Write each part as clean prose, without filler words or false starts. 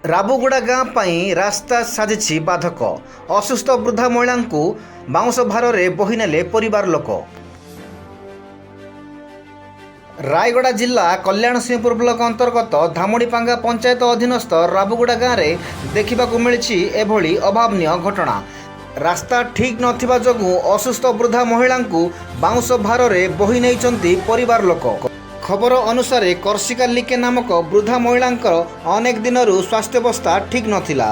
राबुगुड़ा गाँ ପାଇଁ रास्ता साजिछि बाधक। असुस्थ वृद्धा महिला को बाउंश भार में बोही नेले परिवार लोक। रायगड़ा जिला कल्याण सिंहपुर ब्लॉक अंतर्गत धामड़ीपांगा पंचायत अधीनस्थ राबुगुड़ा गाँव में देखा मिली एभली अभावनीय घटना। रास्ता ठीक नथिबा जोगु असुस्थ वृद्धा महिला को बाउंश भार में बोही नहीं परिवार लोक। खबर अनुसार कर्षिका लिके नामक वृद्धा महिला अनेक दिन स्वास्थ्यावस्था ठीक नथिला।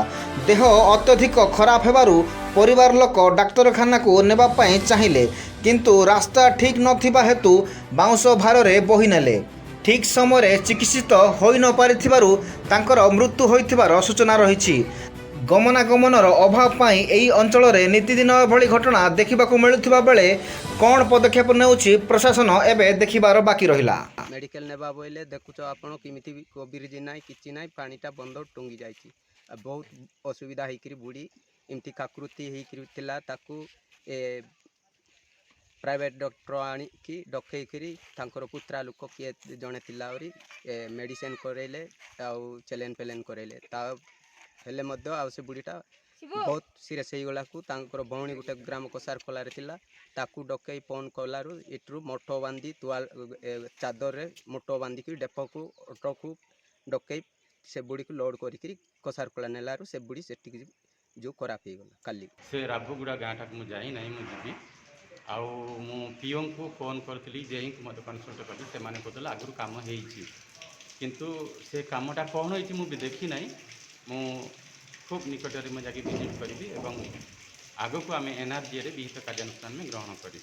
देह अत्यधिक खराब हेबारु परिवार लोक डाक्तरखाना को नेबापाई चाहिए, किंतु रास्ता ठीक नथिबा हेतु बाउंश भार में बोही नेले। ठीक समय चिकित्सित होई न पारिथिबारु तांकर मृत्यु होइथिबार सूचना रही। गमनागमनर अभाव पाई एई अंचल रे नीतिदिन भली घटना देखिबाकू मिलुथिबा बेले कौन पदक्षेप नेउछि प्रशासन एबे देखिबार बाकी रहिला। मेडिकल नेबा बोले देखुच आपण किमिति ब्रिज नाई किछि नाई पानीटा बंद टुंगी जाइछि। बहुत असुविधा होकर बुढ़ी एमती काकृति होता ताकू प्राइवेट डॉक्टर आनी कि डकईकरी पुत्रा लोक किए जड़े थिला मेडिसिन करैले चेलेन पेलेन करैले हेले से बुढ़ीटा बहुत सीरियस हो गला को भौणी गोटे ग्राम कसार खोलार थिला ताकू डकई फोन कलारू इट्रु मोटो बांधी तुआल चादर रे मोटो बांधिकी डेप को ऑटो को डकई से बुढ़ी को लोड करी कसार खोला नेलारू से बुढ़ी से जो खराब हो गला। काली से राबुगुड़ा गाँटा को मुझे ना मुझे आउ पीओ को फोन करी जे मत कनसल्ट कली से कहते आगु कम किंतु से कमटा कौन हो देखी ना मु खूब निकट में जाके विजिट करी आग को आम एनआरजी विहित कार्यानुष्ठान में ग्रहण करी।